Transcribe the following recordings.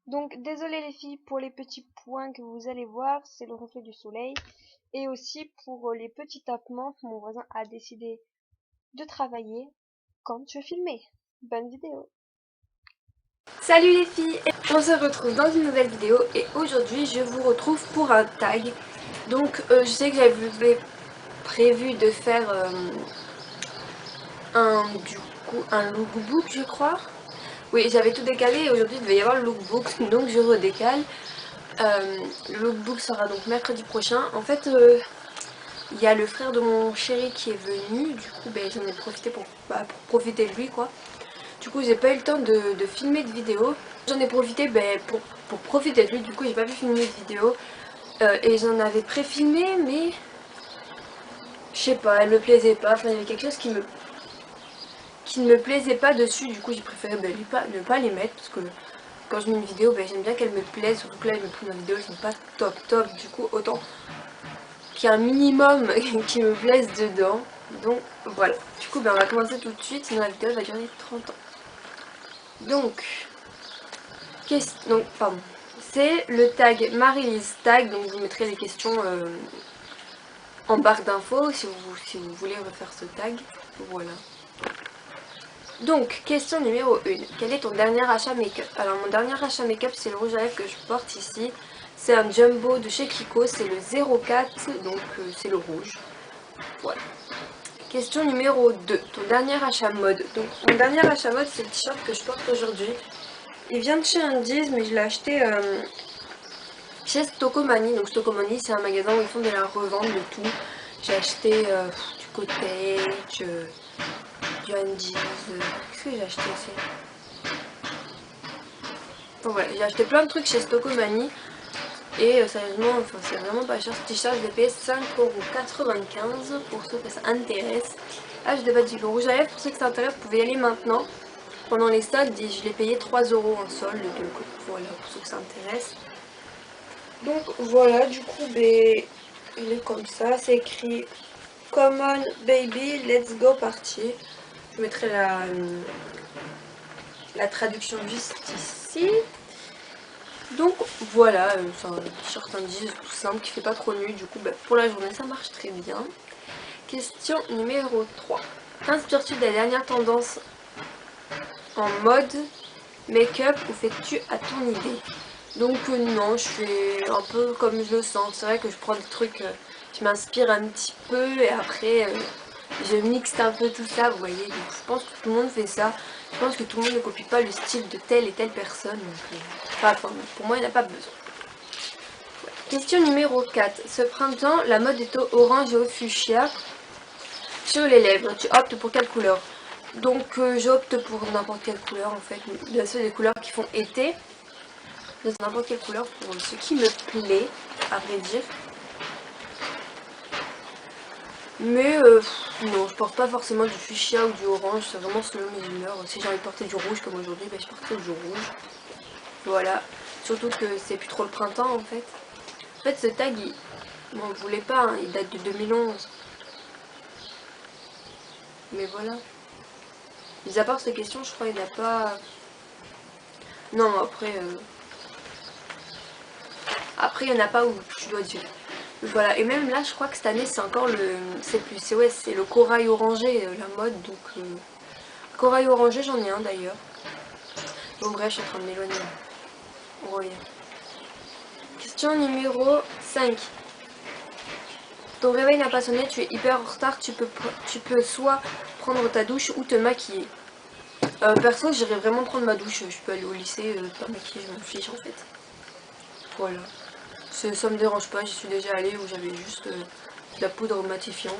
Donc désolé les filles pour les petits points que vous allez voir, c'est le reflet du soleil. Et aussi pour les petits tapements, mon voisin a décidé de travailler quand je filmais. Bonne vidéo. Salut les filles, on se retrouve dans une nouvelle vidéo et aujourd'hui je vous retrouve pour un tag. Donc je sais que j'avais prévu de faire un lookbook je crois. Oui, j'avais tout décalé et aujourd'hui il devait y avoir le lookbook donc je redécale. Le lookbook sera donc mercredi prochain. En fait il y a le frère de mon chéri qui est venu, du coup j'en ai profité pour profiter de lui quoi. Du coup j'ai pas eu le temps de filmer de vidéo. J'en ai profité pour profiter de lui, du coup j'ai pas pu filmer de vidéo. Et j'en avais pré-filmé mais je sais pas, elle me plaisait pas. Enfin il y avait quelque chose qui ne me plaisait pas dessus. Du coup j'ai préféré ne pas les mettre parce que quand je mets une vidéo j'aime bien qu'elle me plaise. Surtout que là mes premières vidéos elles sont pas top. Du coup autant qu'il y ait un minimum qui me plaise dedans. Donc voilà. Du coup on va commencer tout de suite sinon la vidéo va durer 30 ans. Donc pardon. C'est le tag Marie-Lise Tag, donc je vous mettrai les questions en barre d'infos si vous voulez refaire ce tag. Voilà. Donc, question numéro 1. Quel est ton dernier achat make-up? Alors, mon dernier achat make-up, c'est le rouge à lèvres que je porte ici. C'est un jumbo de chez Kiko, c'est le 04, donc c'est le rouge. Voilà. Question numéro 2. Ton dernier achat mode. Donc, mon dernier achat mode, c'est le t-shirt que je porte aujourd'hui. Il vient de chez Undies, mais je l'ai acheté chez Stokomani. Donc Stokomani c'est un magasin où ils font de la revente de tout. J'ai acheté du Cottage, du Undies, qu'est-ce que j'ai acheté aussi? Bon, voilà, j'ai acheté plein de trucs chez Stokomani. Et sérieusement, enfin, c'est vraiment pas cher ce t-shirt, je l'ai payé 5,95€ pour ceux que ça intéresse. Ah, je n'ai pas dit le rouge à lèvres, pour ceux que ça intéresse, vous pouvez y aller maintenant. Pendant les soldes, je l'ai payé 3€ en solde, donc voilà, pour ceux que ça intéresse. Donc voilà, du coup, il est comme ça, c'est écrit Common Baby, Let's Go Party. Je mettrai la traduction juste ici. Donc voilà, c'est un t-shirt Undies tout simple qui fait pas trop nu, du coup pour la journée ça marche très bien. Question numéro 3. T'inspires-tu des dernières tendances en mode make-up ou fais-tu à ton idée? Donc non, je fais un peu comme je le sens. C'est vrai que je prends des trucs, je m'inspire un petit peu et après je mixe un peu tout ça, vous voyez. Donc je pense que tout le monde fait ça. Je pense que tout le monde ne copie pas le style de telle et telle personne. Donc, enfin, pour moi, il n'y en a pas besoin. Question numéro 4. Ce printemps, la mode est au orange et au fuchsia. Sur les lèvres, tu optes pour quelle couleur? Donc j'opte pour n'importe quelle couleur en fait. Bien sûr, des couleurs qui font été. N'importe quelle couleur pour ce qui me plaît, à vrai dire. Mais non, je porte pas forcément du fuchsia ou du orange, c'est vraiment selon mes humeurs. Si j'ai envie de porter du rouge comme aujourd'hui, je porterai du rouge. Voilà. Surtout que c'est plus trop le printemps en fait. En fait, ce tag, bon, je voulais pas, hein, il date de 2011. Mais voilà. Mis à part cette question, je crois qu'il n'y a pas... Non, après, il n'y en a pas où tu dois dire. Voilà, et même là, je crois que cette année, c'est encore le... c'est le corail orangé, la mode, donc... Corail orangé, j'en ai un d'ailleurs. Bon bref, je suis en train de m'éloigner. On revient. Question numéro 5. Ton réveil n'a pas sonné, tu es hyper en retard, tu peux soit prendre ta douche ou te maquiller. Perso, j'irais vraiment prendre ma douche, je peux aller au lycée, pas maquiller, je m'en fiche en fait. Voilà. Ça me dérange pas, j'y suis déjà allée où j'avais juste de la poudre matifiante.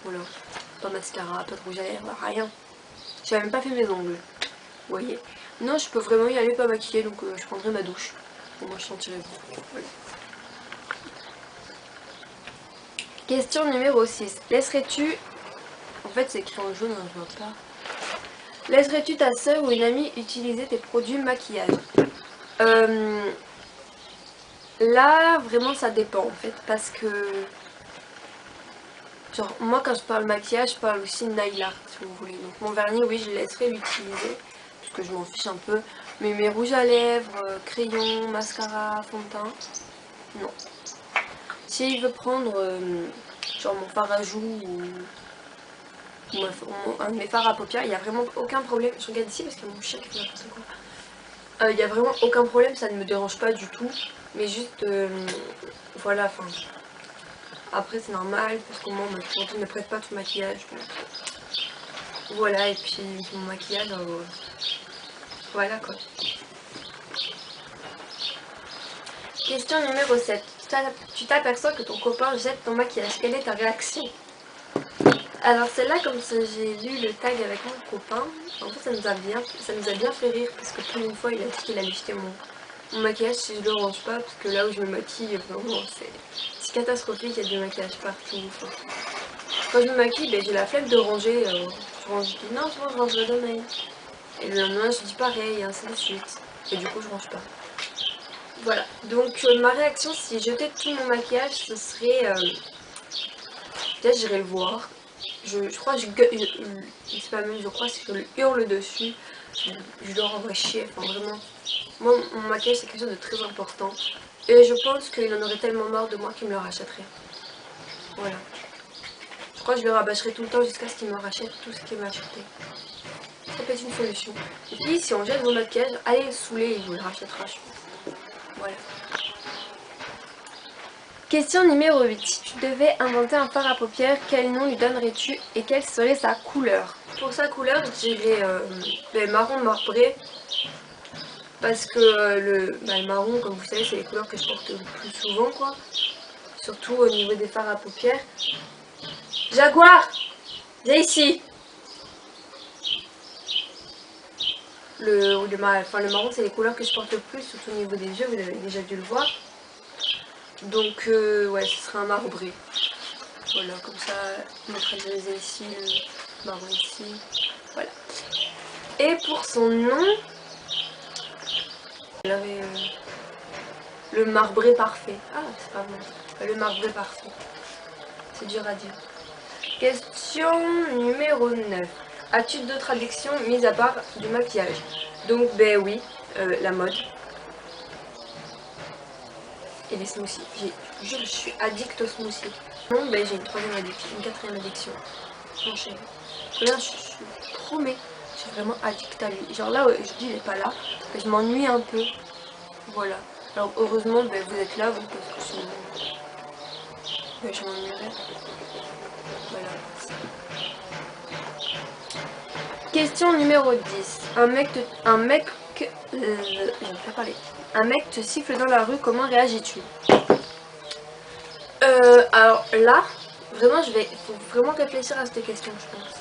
Voilà. Pas mascara, pas de rouge à lèvres, rien. J'avais même pas fait mes ongles. Vous voyez. Non, je peux vraiment y aller pas maquillée, donc je prendrai ma douche. Au moins je sentirai bon. Voilà. Question numéro 6. Laisserais-tu... En fait c'est écrit en jaune, hein, je vois pas. Laisserais-tu ta soeur ou une amie utiliser tes produits maquillage? Là, vraiment ça dépend en fait, parce que... Genre, moi quand je parle maquillage, je parle aussi nail art, si vous voulez. Donc mon vernis, oui, je laisserai l'utiliser, parce que je m'en fiche un peu. Mais mes rouges à lèvres, crayons, mascara, fond de teint, non. S'il veut prendre genre mon fard à joues ou un de mes fards à paupières, il n'y a vraiment aucun problème. Je regarde ici parce qu'il y a mon chien qui fait n'importe quoi. Il n'y a vraiment aucun problème, ça ne me dérange pas du tout. Mais juste, voilà, enfin... Après c'est normal parce que moi on ne prête pas tout le maquillage. Donc, voilà, et puis mon maquillage, voilà quoi. Question numéro 7. Tu t'aperçois que ton copain jette ton maquillage. Quelle est ta réaction? Alors celle-là, comme j'ai lu le tag avec mon copain, en fait ça nous a bien fait rire parce que plus d'une fois il a dit qu'il allait jeter mon maquillage si je le range pas, parce que là où je me maquille, vraiment c'est catastrophique, il y a du maquillage partout. Enfin, quand je me maquille, ben, j'ai la flemme de ranger, je dis non je rangerai demain. Et le lendemain je dis pareil, et ainsi de suite. Et du coup je range pas. Voilà, donc ma réaction si je jetais tout mon maquillage, ce serait... peut-être j'irai le voir. Je crois que c'est pas même je crois, c'est que je hurle dessus. Je le renvoie chier, enfin vraiment. Moi mon maquillage c'est quelque chose de très important. Et je pense qu'il en aurait tellement marre de moi qu'il me le rachèterait. Voilà. Je crois que je le rabâcherai tout le temps jusqu'à ce qu'il me rachète tout ce qu'il m'a acheté. Ça peut être une solution. Et puis si on jette vos maquillages, allez le saouler et il vous le rachètera, je pense. Voilà. Question numéro 8. Si tu devais inventer un fard à paupières, quel nom lui donnerais-tu et quelle serait sa couleur? Pour sa couleur, je dirais marron marbré. Parce que le marron, comme vous savez, c'est les couleurs que je porte le plus souvent, quoi. Surtout au niveau des fards à paupières. Jaguar! Viens ici! Le marron, c'est les couleurs que je porte le plus, surtout au niveau des yeux, vous avez déjà dû le voir. Donc, ouais, ce serait un marbré. Voilà, comme ça, neutraliser ici, le marron ici. Voilà. Et pour son nom, elle avait le marbré parfait. Ah, c'est pas mal. Le marbré parfait. C'est dur à dire. Question numéro 9. As-tu d'autres addictions mis à part du maquillage? Donc, ben oui, la mode. Et les smoothies. Je suis addict aux smoothies. Non, ben j'ai une troisième addiction, une quatrième addiction. Mon chéri. Là, je suis promets, je suis vraiment addict à lui. Genre là, je dis il est pas là, mais je m'ennuie un peu. Voilà. Alors heureusement, ben, vous êtes là, vous, parce que sinon, ben, je m'ennuierais. Voilà. Question numéro 10. Un mec te siffle dans la rue, comment réagis-tu? Alors là, vraiment, faut vraiment réfléchir à cette question, je pense.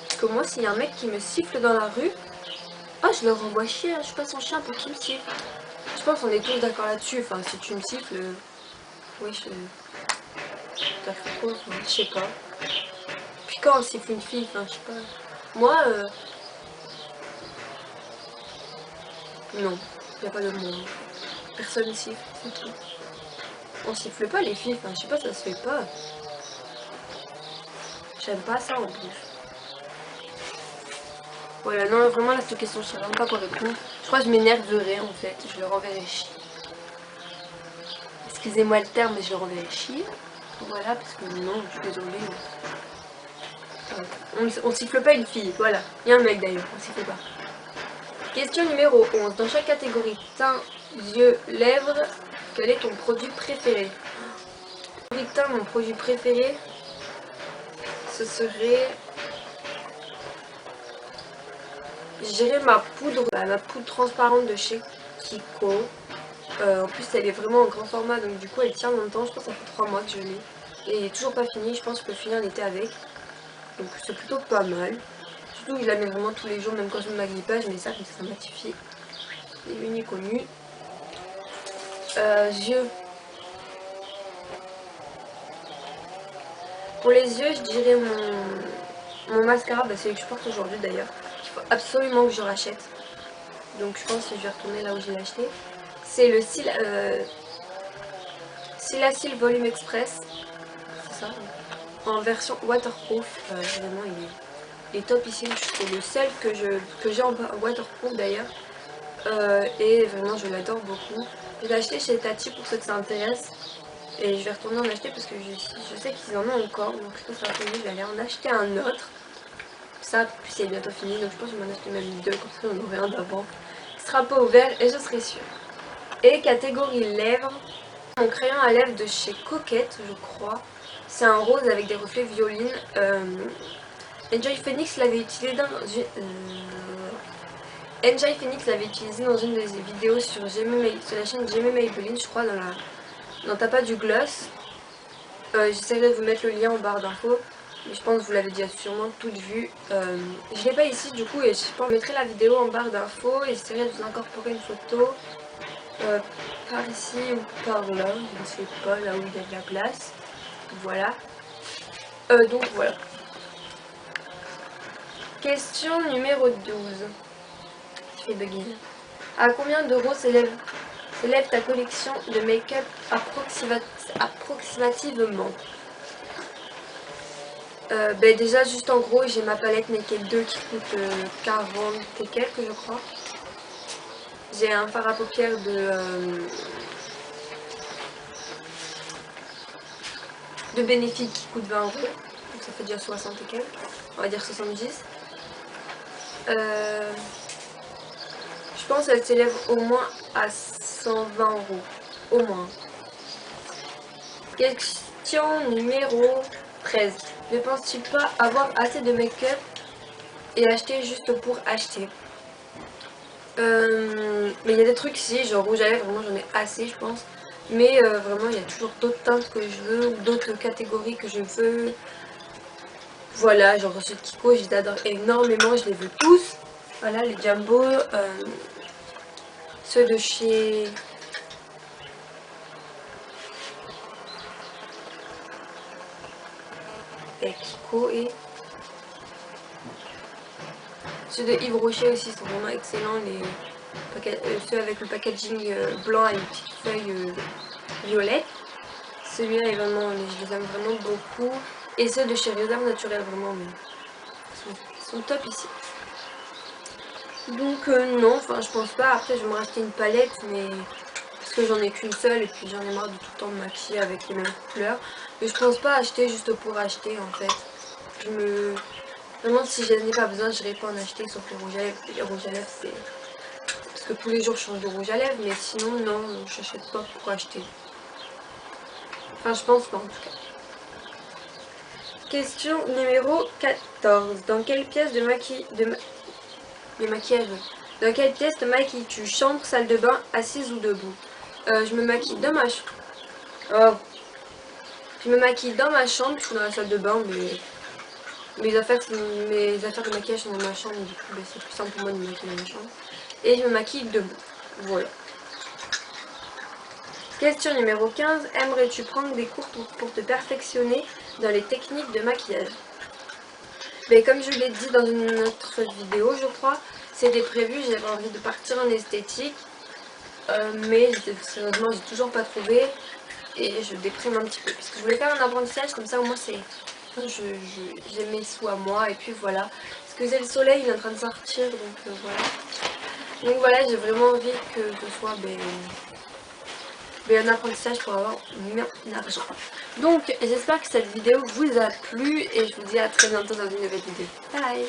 Parce que moi, s'il y a un mec qui me siffle dans la rue, ah, je le renvoie chier, je suis pas son chien pour qu'il me siffle. Je pense qu'on est tous d'accord là-dessus. Enfin, si tu me siffles, oui, t'as fait quoi? Je sais pas. Puis quand on siffle une fille, enfin, je sais pas. Moi, non, y a pas de monde. Personne ne siffle, c'est tout. On siffle pas les filles, enfin, je sais pas, ça se fait pas. J'aime pas ça en plus. Voilà, non, vraiment, là, cette question, je sais vraiment pas quoi répondre. Je crois que je m'énerverai, en fait. Je le renverrai chier. Excusez-moi le terme, mais je le renverrai chier. Voilà, parce que non, je suis désolée. On siffle pas une fille, voilà. Il y a un mec d'ailleurs, on siffle pas. Question numéro 11. Dans chaque catégorie, teint, yeux, lèvres, quel est ton produit préféré? Teint, mon produit préféré, ce serait... je dirais ma poudre transparente de chez Kiko. En plus elle est vraiment en grand format, donc du coup elle tient longtemps. Je pense que ça fait 3 mois que je l'ai. Et il est toujours pas fini, je pense que je peux finir l'été avec. Donc c'est plutôt pas mal. Surtout que je la mets vraiment tous les jours, même quand je me maquille pas, je mets ça comme ça matifie. C'est unique connu. Yeux. Pour les yeux, je dirais mon mascara, bah, celui que je porte aujourd'hui d'ailleurs. Il faut absolument que je rachète. Donc je pense que je vais retourner là où je l'ai acheté. C'est le Cetaphil Volume Express. C'est ça. En version waterproof. Vraiment, est top ici. C'est le seul que j'ai en waterproof d'ailleurs. Et vraiment je l'adore beaucoup. Je l'ai acheté chez Tati pour ceux que ça intéresse. Et je vais retourner en acheter parce que je sais qu'ils en ont encore. Donc je pense que ça va être mieux, je vais aller en acheter un autre. Ça, puis c'est bientôt fini. Donc je pense que je vais en acheter même deux. Comme ça j'en aurai un d'avant. Il sera pas ouvert et je serai sûre. Et catégorie lèvres. Mon crayon à lèvres de chez Coquette, je crois. C'est un rose avec des reflets violines. Enjoy Phoenix l'avait utilisé dans Enjoy Phoenix l'avait utilisé dans une des vidéos sur la chaîne Jamie Maybelline, je crois, dans T'as pas du gloss. J'essaierai de vous mettre le lien en barre d'infos. Mais je pense que vous l'avez déjà sûrement toutes vu. Je l'ai pas ici du coup et je pense que je mettrai la vidéo en barre d'infos et j'essaierai de vous incorporer une photo. Par ici ou par là, je ne sais pas, là où il y a de la place. Voilà. Donc voilà. Question numéro 12. Je fais bugger. À combien d'euros s'élève ta collection de make-up approximativement? Déjà juste en gros j'ai ma palette Naked 2 qui coûte 40 et quelques je crois. J'ai un fard à paupières de Benefit qui coûte 20 €. Donc ça fait déjà 60 et quelques. On va dire 70. Je pense qu'elle s'élève au moins à 120 €. Au moins. Question numéro 13. Ne penses-tu pas avoir assez de make-up et acheter juste pour acheter? Mais il y a des trucs ici, genre rouge à lèvres, vraiment j'en ai assez je pense. Mais vraiment il y a toujours d'autres teintes que je veux, ou d'autres catégories que je veux. Voilà, genre ceux de Kiko, je les adore énormément, je les veux tous. Voilà, les Jumbo, ceux de chez... Kiko et... Ceux de Yves Rocher aussi sont vraiment excellents, ceux avec le packaging blanc et une petite feuille violette. Celui-là est vraiment, je les aime vraiment beaucoup. Et ceux de chez Réserve Naturelle, vraiment, mais ils sont top ici. Donc non, enfin je pense pas. Après je vais me racheter une palette, mais parce que j'en ai qu'une seule et puis j'en ai marre de tout le temps me maquiller avec les mêmes couleurs. Mais je pense pas acheter juste pour acheter en fait. Vraiment si je n'en ai pas besoin, je n'irai pas en acheter sauf les rouges à lèvres. Les rouges à lèvres c'est... Parce que tous les jours je change de rouge à lèvres, mais sinon non, je n'achète pas pour acheter. Enfin je pense pas en tout cas. Question numéro 14. Dans quelle pièce de maquillage, dans quelle pièce te maquilles-tu? Chambre, salle de bain, assise ou debout? Je me maquille dans ma chambre. Je me maquille dans ma chambre, je suis dans la salle de bain, mais mes affaires de maquillage sont dans ma chambre, du coup c'est plus simple pour moi de me maquiller dans ma chambre. Et je me maquille debout. Voilà. Question numéro 15. Aimerais-tu prendre des cours pour te perfectionner dans les techniques de maquillage? Mais comme je l'ai dit dans une autre vidéo, je crois, c'était prévu, j'avais envie de partir en esthétique. Mais sérieusement, j'ai toujours pas trouvé. Et je déprime un petit peu. Parce que je voulais faire un apprentissage, comme ça au moins c'est... J'ai mes sous à moi et puis voilà. Parce que c'est le soleil, il est en train de sortir, donc voilà. Donc voilà, j'ai vraiment envie que ce soit un apprentissage pour avoir mon argent. Donc j'espère que cette vidéo vous a plu et je vous dis à très bientôt dans une nouvelle vidéo. Bye!